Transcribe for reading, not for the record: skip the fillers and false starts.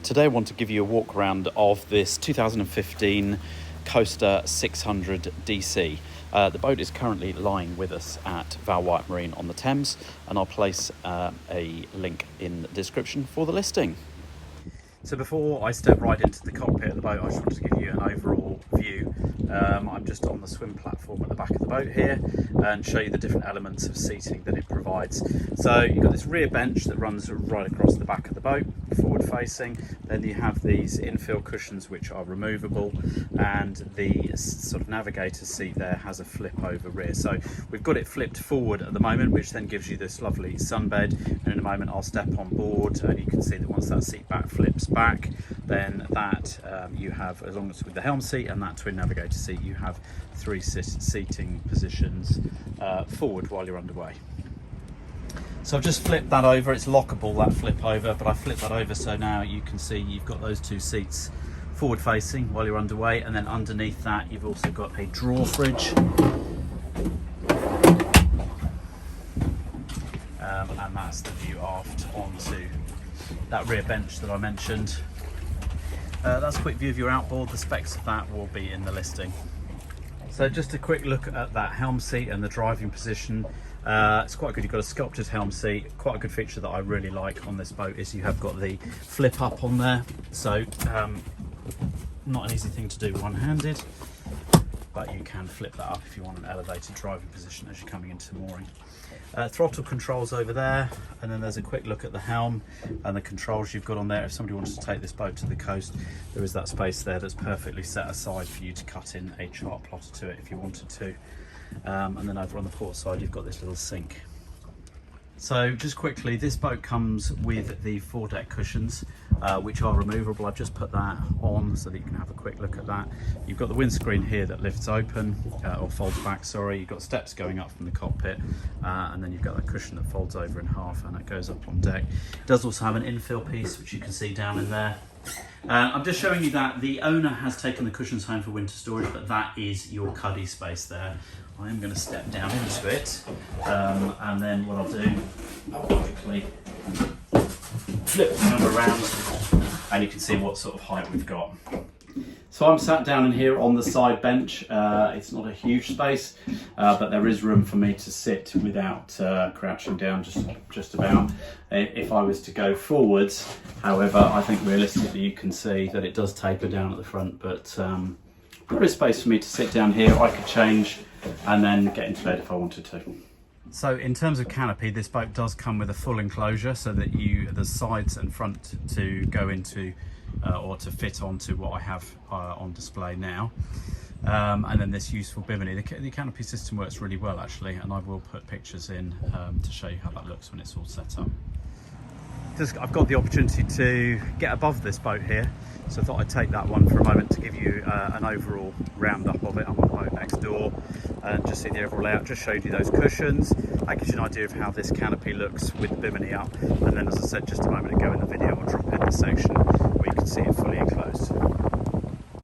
Today I want to give you a walk around of this 2015 Coaster 600 DC. The boat is currently lying with us at Valwyattmarine on the Thames, and I'll place a link in the description for the listing. So before I step right into the cockpit of the boat, I just wanted to give you an overall view. I'm just on the swim platform at the back of the boat here and show you the different elements of seating that it provides. So you've got this rear bench that runs right across the back of the boat, forward facing. Then you have these infill cushions which are removable, and the sort of navigator seat there has a flip over rear. So we've got it flipped forward at the moment, which then gives you this lovely sunbed. And in a moment I'll step on board and you can see that once that seat back flips back, then that you have, as long as with the helm seat and that twin navigator seat, you have three seating positions forward while you're underway. So I've just flipped that over. It's lockable, that flip over, but I flipped that over so now you can see you've got those two seats forward facing while you're underway, and then underneath that you've also got a drawer fridge. And that's the view aft onto that rear bench that I mentioned. That's a quick view of your outboard. The specs of that will be in the listing. So just a quick look at that helm seat and the driving position. It's quite good. You've got a sculpted helm seat. Quite a good feature that I really like on this boat is you have got the flip up on there. So not an easy thing to do one-handed, but you can flip that up if you want an elevated driving position as you're coming into mooring. Throttle controls over there, and then there's a quick look at the helm and the controls you've got on there. If somebody wants to take this boat to the coast, there is that space there that's perfectly set aside for you to cut in a chart plotter to it if you wanted to. And then over on the port side you've got this little sink. So just quickly, this boat comes with the foredeck cushions, which are removable. I've just put that on so that you can have a quick look at that. You've got the windscreen here that lifts open, or folds back, sorry. You've got steps going up from the cockpit, and then you've got that cushion that folds over in half and it goes up on deck. It does also have an infill piece, which you can see down in there. I'm just showing you that the owner has taken the cushions home for winter storage, but that is your cuddy space there. I am going to step down into it, and then what I'll do, I'll quickly flip the camera around and you can see what sort of height we've got. So I'm sat down in here on the side bench. It's not a huge space, but there is room for me to sit without crouching down just about. If I was to go forwards, however, I think realistically you can see that it does taper down at the front, but there is space for me to sit down here. I could change and then get into bed if I wanted to. So in terms of canopy, this boat does come with a full enclosure so that there's sides and front to go into or to fit onto what I have on display now. And then this useful Bimini. The canopy system works really well actually, and I will put pictures in to show you how that looks when it's all set up. I've got the opportunity to get above this boat here, so I thought I'd take that one for a moment to give you an overall roundup of it. I'm on the boat next door and just see the overall layout. Just showed you those cushions. That gives you an idea of how this canopy looks with the Bimini up, and then as I said just a moment ago in the video, I'll drop in the section where you can see it fully enclosed.